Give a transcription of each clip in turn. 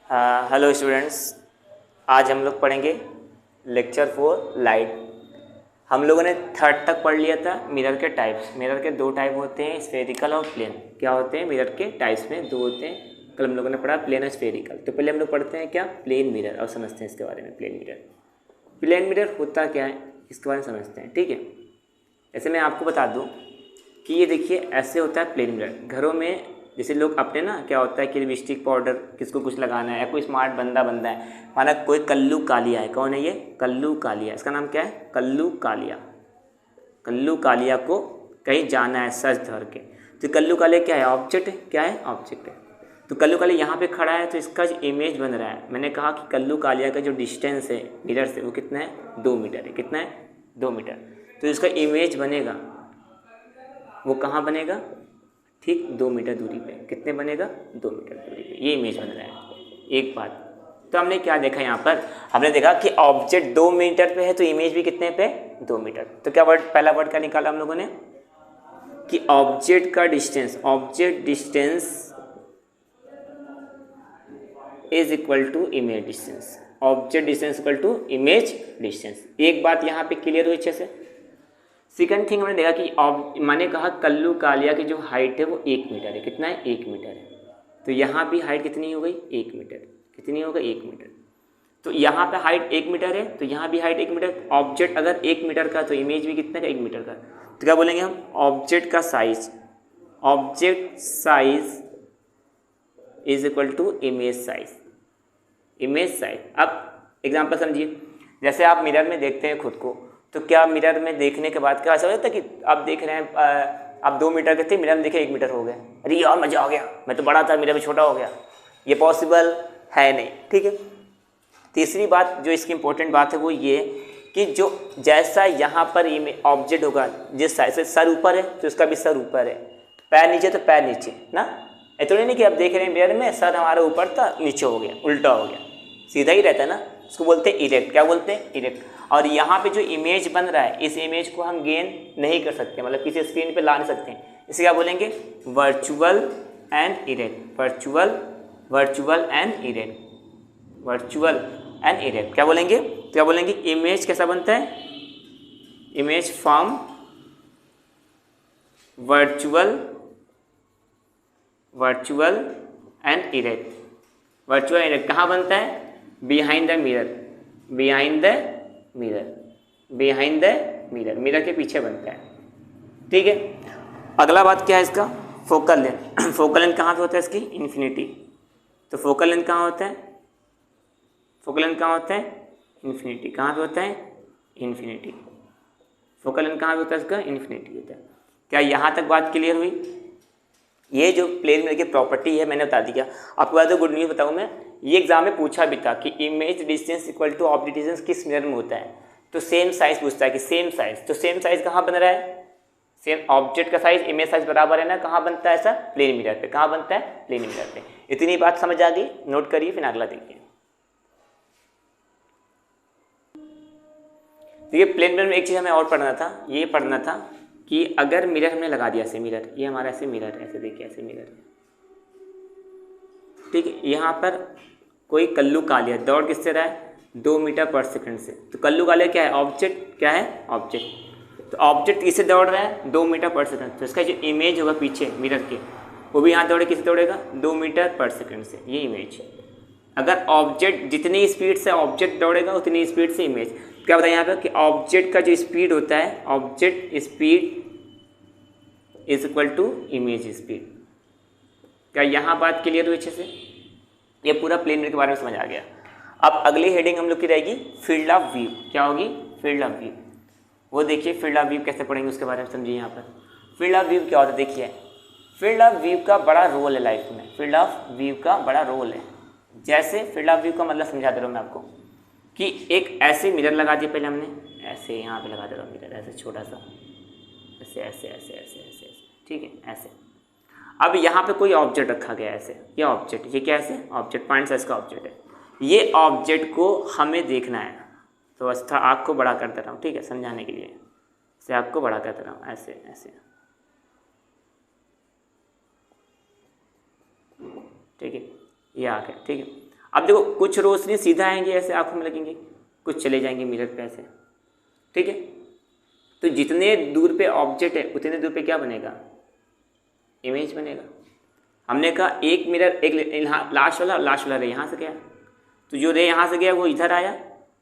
Hello students, आज हम लोग पढ़ेंगे लेक्चर 4 लाइट। हम लोगों ने थर्ड तक पढ़ लिया था मिरर के टाइप्स। मिरर के दो टाइप होते हैं, स्फेरिकल और प्लेन। क्या होते हैं मिरर के टाइप्स में? दो होते हैं। कल हम लोगों ने पढ़ा प्लेन और स्फेरिकल। तो पहले हम लोग पढ़ते हैं क्या, प्लेन मिरर, और समझते हैं इसके बारे में। प्लेन मिरर होता क्या है इसके बारे में समझते हैं, ठीक है। ऐसे मैं आपको बता दूँ कि ये देखिए ऐसे होता है प्लेन मिरर। घरों में जैसे लोग अपने ना, क्या होता है कि लिपस्टिक पाउडर किसको कुछ लगाना है, या कोई स्मार्ट बंदा है, माना कोई कल्लू कालिया है। कौन है ये? कल्लू कालिया। इसका नाम क्या है? कल्लू कालिया। कल्लू कालिया को कहीं जाना है सज धर के, तो कल्लू कालिया क्या है? ऑब्जेक्ट है। क्या है? ऑब्जेक्ट है। तो कल्लू कालिया यहाँ पे खड़ा है, तो इसका जो इमेज बन रहा है, मैंने कहा कि कल्लू कालिया का जो डिस्टेंस है मिरर से वो कितना है? 2 मीटर है। कितना है? 2 मीटर। तो इसका इमेज बनेगा, वो कहाँ बनेगा? ठीक 2 मीटर दूरी पे। कितने बनेगा? 2 मीटर दूरी पे ये इमेज बन रहा है। एक बात तो हमने क्या देखा यहाँ पर, हमने देखा कि ऑब्जेक्ट 2 मीटर पे है, तो इमेज भी कितने पे? 2 मीटर। तो क्या वर्ड, पहला वर्ड क्या निकाला हम लोगों ने कि ऑब्जेक्ट का distance, object distance is equal to image distance. Object distance equal to image distance. एक बात यहाँ पे क्लियर हुई अच्छे से। सेकंड थिंग हमने देखा कि मैंने कहा कल्लू कालिया की जो हाइट है वो 1 मीटर है। कितना है? 1 मीटर है। तो यहाँ भी हाइट कितनी हो गई? 1 मीटर। कितनी हो गई? 1 मीटर। तो यहाँ पे हाइट 1 मीटर है, तो यहाँ भी हाइट 1 मीटर। ऑब्जेक्ट अगर 1 मीटर का, तो इमेज भी कितने का? 1 मीटर का। तो क्या बोलेंगे हम? ऑब्जेक्ट का size, object size is equal to image size. Image size. अब एग्जाम्पल समझिए, जैसे आप मिरर में देखते हैं खुद को, तो क्या मिरर में देखने के बाद क्या ऐसा होता है कि आप देख रहे हैं, आप 2 मीटर के थे, मिरर में देखे 1 मीटर हो गए, अरे यार मजा आ गया, मैं तो बड़ा था, मिरर में छोटा हो गया। ये पॉसिबल है नहीं, ठीक है। तीसरी बात जो इसकी इंपॉर्टेंट बात है वो ये कि जो जैसा यहाँ पर ऑब्जेक्ट होगा, जिस साइज से सर ऊपर है तो इसका भी सर ऊपर है, पैर नीचे तो पैर नीचे ना। ऐसा नहीं कि आप देख रहे हैं मिरर में सर हमारा ऊपर था, नीचे हो गया, उल्टा हो गया, सीधा ही रहता है ना। उसको बोलते हैं इरेक्ट। क्या बोलते हैं? इरेक्ट। और यहाँ पे जो इमेज बन रहा है, इस इमेज को हम गेन नहीं कर सकते, मतलब किसी स्क्रीन पे ला नहीं सकते हैं। इसे क्या बोलेंगे? Virtual and erect. Virtual and erect. Virtual and erect क्या बोलेंगे? तो क्या बोलेंगे? इमेज कैसा बनता है? Image form virtual and erect. Virtual erect कहाँ बनता है? Behind the mirror. Behind the mirror के पीछे बनता है, ठीक है। अगला बात क्या है इसका? Focal length. फोकल लेंथ कहाँ पे होता है इसकी? इन्फिनिटी। तो फोकल लेंथ कहाँ होता है? फोकल लेंथ कहाँ होता है? इन्फिनिटी। कहाँ पे होता है? इन्फिनिटी। फोकल लेंथ कहाँ पे होता है इसका? इन्फिनिटी होता है। क्या यहाँ तक बात क्लियर हुई? ये जो प्लेन मिरर की प्रॉपर्टी है मैंने बता दिया आपको। बाद तो गुड न्यूज़ बताऊँ मैं, ये एग्जाम में पूछा भी था कि image distance equal to object distance किस मिरर में होता है। तो सेम साइज पूछता है कि सेम साइज, तो सेम साइज कहाँ बन रहा है? सेम ऑब्जेक्ट का साइज इमेज साइज बराबर है ना। कहाँ बनता है ऐसा? प्लेन मिरर पे। कहाँ बनता है? प्लेन मिरर पे। इतनी बात समझ आ गई? नोट करिए, फिर अगला देखिए। देखिए प्लेन मिरर में एक चीज़ हमें और पढ़ना था, ये पढ़ना था कि अगर मिरर हमने लगा दिया, ऐसे मिरर, ये हमारा ऐसे मिरर है, ऐसे देखिए ऐसे मिरर है, ठीक है। यहाँ पर कोई कल्लू कालिया दौड़ किससे रहा है? 2 मीटर पर सेकंड से। तो कल्लू कालिया क्या है? ऑब्जेक्ट। क्या है? ऑब्जेक्ट। तो ऑब्जेक्ट किससे दौड़ रहा है? 2 मीटर पर सेकंड। तो इसका जो इमेज होगा पीछे मिरर के, वो भी यहाँ दौड़े, किससे दौड़ेगा? 2 मीटर पर सेकंड से। ये इमेज। अगर ऑब्जेक्ट जितनी स्पीड से ऑब्जेक्ट दौड़ेगा उतनी स्पीड से इमेज। क्या बताया यहाँ पर कि ऑब्जेक्ट का जो स्पीड होता है, object speed is equal to image speed. क्या यहाँ बात क्लियर हुई अच्छे से? ये पूरा प्लेन मिरर के बारे में समझ आ गया। अब अगली हेडिंग हम लोग की रहेगी फील्ड ऑफ व्यू। क्या होगी? Field of view. वो देखिए फील्ड ऑफ व्यू कैसे पढ़ेंगे उसके बारे में समझिए। यहाँ पर फील्ड ऑफ व्यू क्या होता है? देखिए फील्ड ऑफ व्यू का बड़ा रोल है लाइफ में। फील्ड ऑफ व्यू का बड़ा रोल है। जैसे फील्ड ऑफ व्यू का मतलब समझा दे रहा हूँ मैं आपको कि एक ऐसे मिरर लगा दिया पहले हमने, ऐसे यहाँ पे लगा दे रहा हूँ मिरर, ऐसे छोटा सा, ऐसे ऐसे ऐसे ऐसे ऐसे ऐसे, ठीक है ऐसे। अब यहाँ पे कोई ऑब्जेक्ट रखा गया है ऐसे, ये ऑब्जेक्ट, ये क्या ऐसे ऑब्जेक्ट, पॉइंट साइज का ऑब्जेक्ट है। ये ऑब्जेक्ट को हमें देखना है, तो अवस्था आँख को बड़ा कर दे रहा हूँ, ठीक है, समझाने के लिए। से आँख को बड़ा कर दे रहा हूँ, ऐसे ऐसे, ठीक है, ये आ गया, ठीक है। अब देखो कुछ रोशनी सीधा आएंगे ऐसे आंखों में लगेंगे, कुछ चले जाएंगे मिरर पे ऐसे, ठीक है। तो जितने दूर पे ऑब्जेक्ट है उतने दूर पे क्या बनेगा, इमेज बनेगा। हमने कहा एक मिरर, एक लास्ट वाला रे यहाँ से गया, तो जो रे यहाँ से गया वो इधर आया,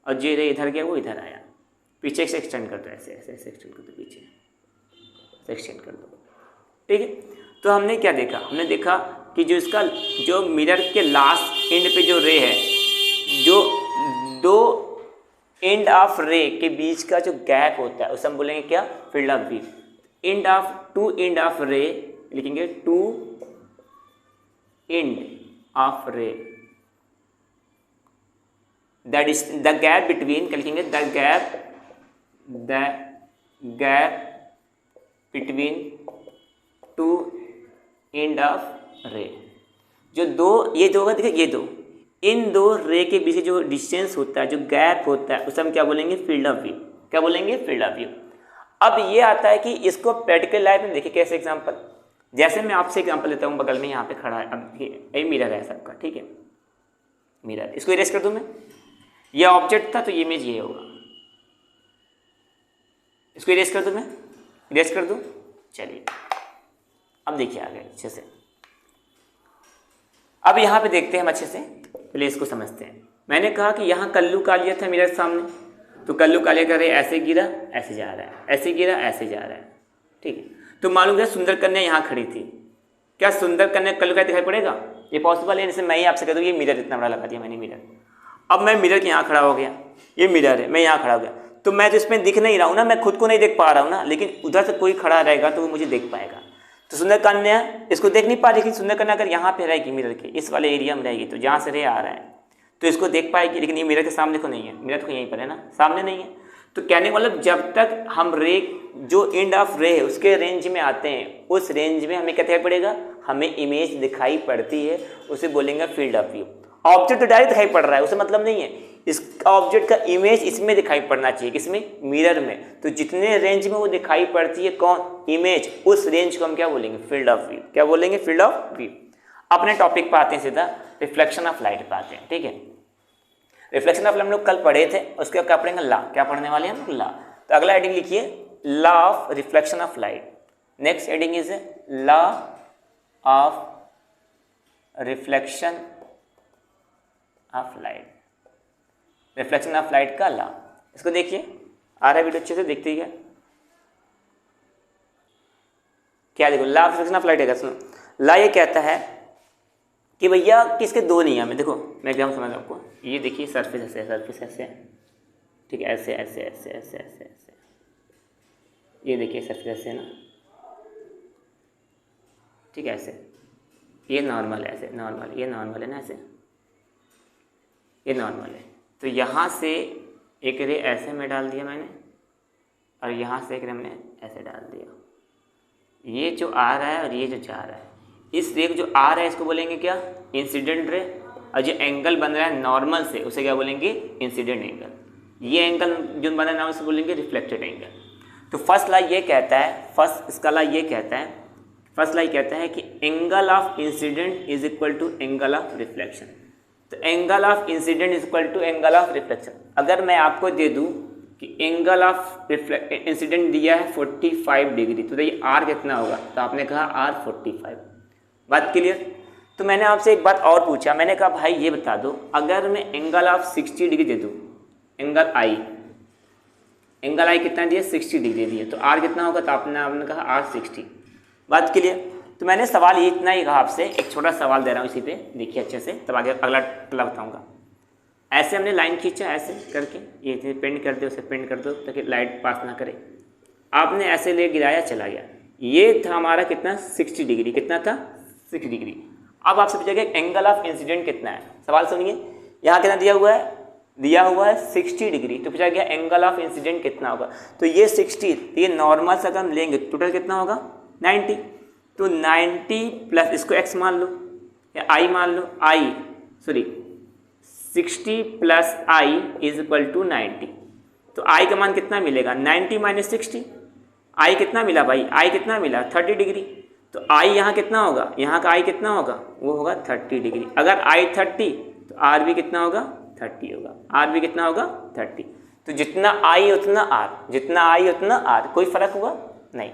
और जो रे इधर गया वो इधर आया। पीछे से एक्सटेंड कर दो, ऐसे ऐसे ऐसे एक्सटेंड कर दो, पीछे से एक्सटेंड कर दो, ठीक है। तो हमने क्या देखा, हमने देखा कि जो इसका जो मिरर के लास्ट एंड पे जो रे है, जो दो एंड ऑफ रे के बीच का जो गैप होता है उसे हम बोलेंगे क्या, field of view. End of two end of ray लिखेंगे two end of ray, that is the gap between, क्या लिखेंगे, the gap between two end of ray. जो दो, ये दो होगा, देखिए ये दो, इन दो रे के बीच जो डिस्टेंस होता है, जो गैप होता है, उसे हम क्या बोलेंगे, फील्ड ऑफ व्यू। क्या बोलेंगे, फील्ड ऑफ व्यू। अब ये आता है कि इसको प्रैक्टिकल लाइफ में देखिए कैसे एग्जांपल, जैसे मैं आपसे एग्जांपल लेता हूँ, बगल में यहाँ पे खड़ा है, अब ये मिरर है सबका, ठीक है, मिरर, इसको इरेज कर दूँ मैं, ये ऑब्जेक्ट था तो ये इमेज ये होगा, इसको इरेज कर दूँ मैं, इरेज कर दूँ, चलिए अब देखिए आगे अच्छे से। अब यहाँ पे देखते हैं हम अच्छे से, पहले इसको समझते हैं। मैंने कहा कि यहाँ कल्लू कालिया था मेरे सामने, तो कल्लू कालिया का रे ऐसे गिरा ऐसे जा रहा है, ऐसे गिरा ऐसे जा रहा है, ठीक है। तो मालूम है सुंदर कन्या यहाँ खड़ी थी, क्या सुंदर कन्या कल्लू का दिखाई पड़ेगा, ये पॉसिबल है। जैसे मैं ही आपसे कह दूँ ये मिरर इतना बड़ा लगा दिया मैंने मिरर, अब मैं मिरर के यहाँ खड़ा हो गया, ये मिरर है, मैं यहाँ खड़ा हो गया, तो मैं तो इसमें दिख नहीं रहा हूँ ना, मैं खुद को नहीं देख पा रहा हूँ ना, लेकिन उधर से कोई खड़ा रहेगा तो वो मुझे देख पाएगा। तो सुंदर कन्या इसको देख नहीं पा रही, सुंदर कन्या अगर यहाँ पे रहेगी मिरर के इस वाले एरिया में रहेगी, तो जहाँ से रे आ रहा है तो इसको देख पाएगी, लेकिन ये मिरर के सामने को नहीं है, मिरर तो यहीं पर है ना, सामने नहीं है। तो कहने का मतलब जब तक हम रे जो एंड ऑफ रे है उसके रेंज में आते हैं, उस रेंज में हमें क्या दिखाई पड़ेगा, हमें इमेज दिखाई पड़ती है, उसे बोलेंगे फील्ड ऑफ व्यू। ऑब्जेक्ट तो डायरेक्ट दिखाई पड़ रहा है, उसे मतलब नहीं है, इस ऑब्जेक्ट का इमेज इसमें दिखाई पड़ना चाहिए, किसमें, मिरर में। तो जितने रेंज में वो दिखाई पड़ती है कौन, इमेज, उस रेंज को हम क्या बोलेंगे, फील्ड ऑफ व्यू। क्या बोलेंगे, फील्ड ऑफ व्यू। अपने टॉपिक पर आते हैं, सीधा रिफ्लेक्शन ऑफ लाइट पर आते हैं, ठीक है। रिफ्लेक्शन ऑफ लाइट हम लोग कल पढ़े थे, उसके क्या पढ़ेंगे, ला, क्या पढ़ने वाले हैं हम, ला। तो अगला हेडिंग लिखिए, law of reflection of light. Next heading is law of reflection of light, reflection of light का लॉ। इसको देखिए, आ रहा है वीडियो अच्छे से, देखते ही क्या देखो, law of reflection of light है, सुनो। लॉ ये कहता है कि भैया किसके दो नियम है, देखो मैं एग्जाम समझ आपको, ये देखिए सरफेस ऐसे, सरफेस ऐसे, ठीक है, ऐसे ऐसे ऐसे ऐसे ऐसे ऐसे, ये देखिए सरफेस ऐसे है ना, ठीक है, ऐसे, ये नॉर्मल है, ऐसे नॉर्मल, ये नॉर्मल है ना, ऐसे ये नॉर्मल है। तो यहाँ से एक रे ऐसे में डाल दिया मैंने, और यहाँ से एक रे मैंने ऐसे डाल दिया, ये जो आ रहा है और ये जो जा रहा है, इस रे जो आ रहा है इसको बोलेंगे क्या, इंसिडेंट रे, और जो एंगल बन रहा है नॉर्मल से उसे क्या बोलेंगे, इंसिडेंट एंगल। ये एंगल जो बन रहा है उसे बोलेंगे रिफ्लेक्टेड एंगल। तो फर्स्ट ला ये कहता है, फर्स्ट इसका ला ये कहता है, फर्स्ट ला ये कहता है कि angle of incident is equal to angle of reflection. तो angle of incident is equal to angle of reflection. अगर मैं आपको दे दूं कि एंगल ऑफ इंसिडेंट दिया है 45 डिग्री, तो ये आर कितना होगा, तो आपने कहा आर 45। बात क्लियर। तो मैंने आपसे एक बात और पूछा, मैंने कहा भाई ये बता दो, अगर मैं एंगल ऑफ 60 डिग्री दे दूँ, एंगल आई कितना दिया, 60 डिग्री दिए, तो आर कितना होगा, तो आपने कहा आर 60। बात क्लियर। तो मैंने सवाल ये इतना ही कहा आपसे, एक छोटा सवाल दे रहा हूँ इसी पे, देखिए अच्छे से, तब आगे अगला बताऊँगा। ऐसे हमने लाइन खींचा, ऐसे करके ये पेंट कर दो, उसे पेंट कर दो ताकि लाइट पास ना करे। आपने ऐसे ले गिराया, चला गया, ये था हमारा कितना, 60 डिग्री, कितना था, 6 डिग्री। अब आपसे पूछा गया एंगल ऑफ इंसिडेंट कितना है, सवाल सुनिए, यहाँ कितना दिया हुआ है 60 डिग्री, तो पूछा गया एंगल ऑफ इंसिडेंट कितना होगा। तो ये 60, ये नॉर्मल से अगर हम लेंगे टोटल कितना होगा, 90। तो 90 प्लस इसको x मान लो या i मान लो, 60 plus i is equal to 90। तो i का मान कितना मिलेगा, 90 माइनस 60, i कितना मिला भाई, i कितना मिला, 30 डिग्री। तो i यहाँ कितना होगा, यहाँ का i कितना होगा, वो होगा 30 डिग्री। अगर i 30 तो आर भी कितना होगा 30 होगा, आर भी कितना होगा 30। तो जितना आई उतना आर, जितना आई उतना आर, कोई फर्क हुआ नहीं।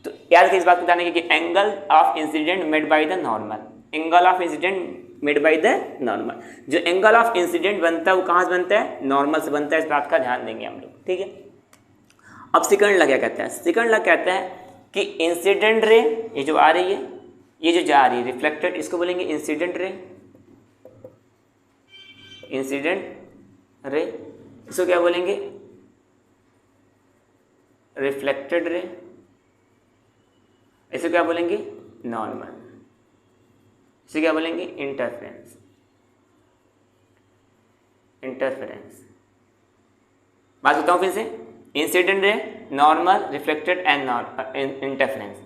तो याद रखिए इस बात को बताने की angle of incident made by the normal, angle of incident made by the normal, जो एंगल ऑफ इंसिडेंट बनता है वो कहाँ से बनता है, नॉर्मल से बनता है। इस बात का ध्यान देंगे हम लोग, ठीक है। अब सेकंड लॉ क्या कहता है, सेकंड लॉ कहता है कि इंसिडेंट रे, ये जो आ रही है, ये जो जा रही है रिफ्लेक्टेड, इसको बोलेंगे इंसिडेंट रे, इंसिडेंट रे, इसको क्या बोलेंगे रिफ्लेक्टेड रे, इसे क्या बोलेंगे नॉर्मल, इसे क्या बोलेंगे इंटरफेरेंस, इंटरफेरेंस। बात बताऊं फिर से, incident ray, normal, reflected and interference.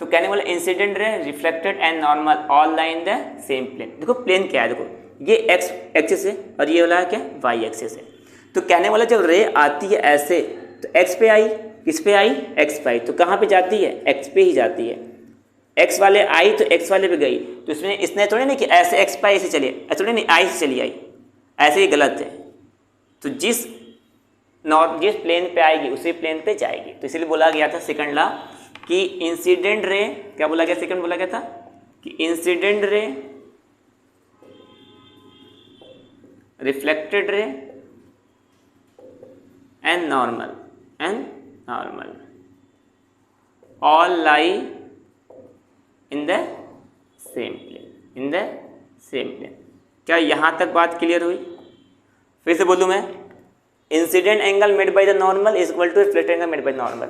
तो कहने वाला incident ray, reflected and normal all lie in the same plane. देखो प्लेन क्या है, देखो ये एक्स एक्सिस है और ये वाला क्या वाई एक्सिस है। तो कहने वाला जब रे आती है ऐसे तो एक्स पे आई, किस पे आई एक्स पे आई, तो कहाँ पे जाती है एक्स पे ही जाती है। एक्स वाले आई तो एक्स वाले पे गई, तो इसमें इसने थोड़ी नहीं कि ऐसे एक्स पे ऐसे चलिए, ऐसे थोड़ी नहीं आई से चली आई, ऐसे ही गलत है। तो जिस प्लेन पे आएगी उसी प्लेन पे जाएगी। तो इसलिए बोला गया था सेकंड लॉ कि इंसिडेंट रे, क्या बोला गया सेकंड बोला गया था कि incident ray, reflected ray and normal all lie in the same plane, in the same plane. क्या यहाँ तक बात क्लियर हुई? फिर से बोलूँ मैं, incident angle made by the normal is equal to reflected angle made by normal,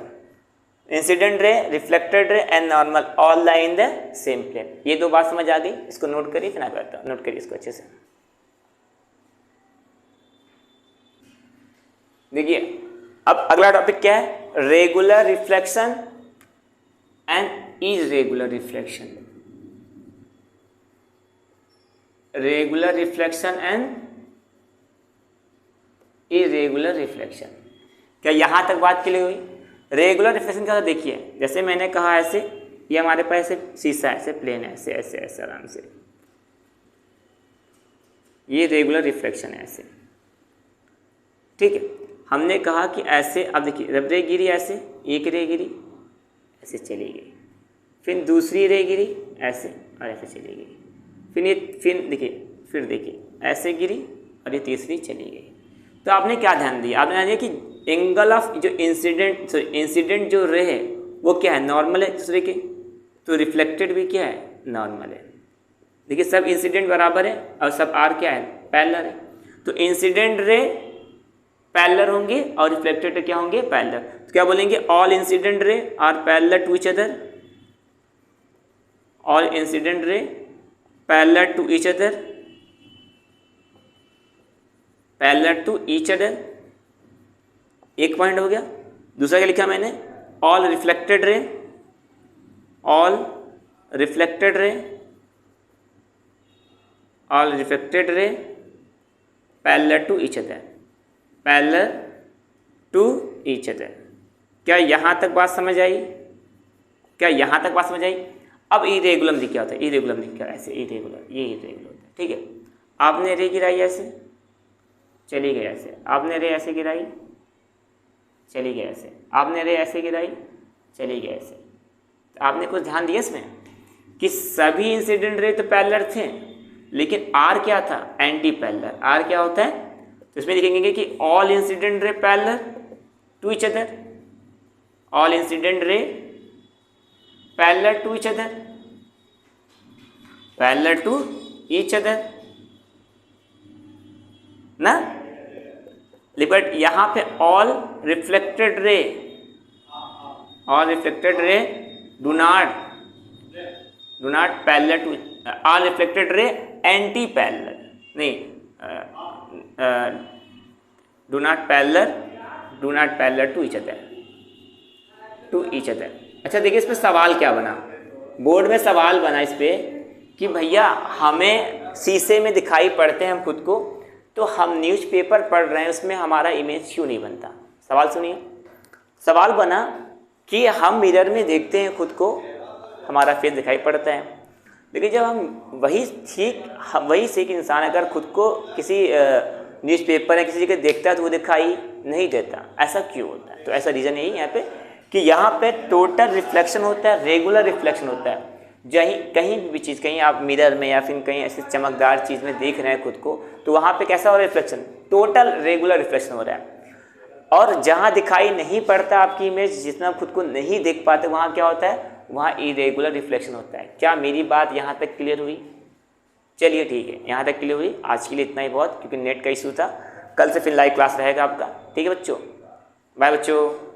incident ray, reflected ray and normal all lie in the same plane. ये दो बात समझ आ गई, इसको नोट करिए, फिर आगे बढ़ता हूं, नोट करिए इसको अच्छे से। देखिए अब अगला टॉपिक क्या है, regular reflection and irregular reflection, regular reflection and irregular reflection. क्या यहां तक बात क्लियर हुई? रेगुलर रिफ्लेक्शन का देखिए, जैसे मैंने कहा ऐसे, ये हमारे पास ऐसे शीशा ऐसे प्लेन है, ऐसे ऐसे ऐसे आराम से, ये रेगुलर रिफ्लेक्शन है ऐसे, ठीक है। हमने कहा कि ऐसे, अब देखिए जब रे गिरी ऐसे, एक रे गिरी ऐसे चली गई, फिर दूसरी रे गिरी ऐसे और ऐसे चली गई, फिर देखिए ऐसे गिरी और ये तीसरी चली गई। तो आपने क्या ध्यान दिया, आपने ध्यान दिया कि एंगल ऑफ जो इंसिडेंट जो रे है वो क्या है नॉर्मल है दूसरे के, तो रिफ्लेक्टेड भी क्या है नॉर्मल है। देखिए सब इंसिडेंट बराबर है और सब आर क्या है पैरेलल है, तो इंसिडेंट रे पैरेलल होंगे और रिफ्लेक्टेड क्या होंगे पैरेलल। तो क्या बोलेंगे, all incident ray are parallel to each other, all incident ray parallel to each other, parallel to each other, एक पॉइंट हो गया। दूसरा क्या लिखा मैंने, all reflected ray, all reflected ray, all reflected ray parallel to each other, parallel to each other. क्या यहाँ तक बात समझ आई? क्या यहाँ तक बात समझ आई? अब इरेगुलर दिख क्या होता है, इरेगुलर दिख क्या ऐसे, इरेगुलर, ये इरेगुलर होता है, ठीक है। आपने रे गिराई ऐसे चली गई ऐसे, आपने रे ऐसे गिराई चली गई ऐसे, आपने रे ऐसे गिराई चली गई ऐसे। तो आपने कुछ ध्यान दिया इसमें कि सभी इंसिडेंट रे तो पैरेलल थे, लेकिन आर क्या था एंटी पैरेलल। आर क्या होता है, तो इसमें लिखेंगे कि all incident ray parallel to each other, all incident ray parallel to each other, parallel to each other ना। बट यहाँ पे all reflected ray, all reflected ray do not parallel to, all reflected ray anti parallel नहीं, do not parallel to each other, to each other. अच्छा देखिए इस पे सवाल क्या बना, बोर्ड में सवाल बना इस पे कि भैया हमें शीशे में दिखाई पड़ते हैं हम खुद को, तो हम न्यूज़पेपर पढ़ रहे हैं उसमें हमारा इमेज क्यों नहीं बनता। सवाल सुनिए, सवाल बना कि हम मिरर में देखते हैं खुद को, हमारा फेस दिखाई पड़ता है, लेकिन जब हम वही सीख इंसान अगर खुद को किसी न्यूज़पेपर या किसी जगह देखता है तो वो दिखाई नहीं देता। ऐसा क्यों होता है? तो ऐसा रीज़न यही यहाँ पे कि यहाँ पे टोटल रिफ्लेक्शन होता है, रेगुलर रिफ्लेक्शन होता है। कहीं भी चीज़, कहीं आप मिरर में या फिर कहीं ऐसे चमकदार चीज़ में देख रहे हैं खुद को, तो वहाँ पे कैसा हो रहा है रिफ्लेक्शन? टोटल रेगुलर रिफ्लेक्शन हो रहा है। और जहाँ दिखाई नहीं पड़ता आपकी इमेज, जितना खुद को नहीं देख पाते, वहाँ क्या होता है? वहाँ इरेगुलर रिफ्लेक्शन होता है। क्या मेरी बात यहाँ तक क्लियर हुई? चलिए ठीक है, यहाँ तक क्लियर हुई। आज के लिए इतना ही बहुत, क्योंकि नेट का इशू था। कल से फिर लाइव क्लास रहेगा आपका। ठीक है बच्चों, बाय बच्चों।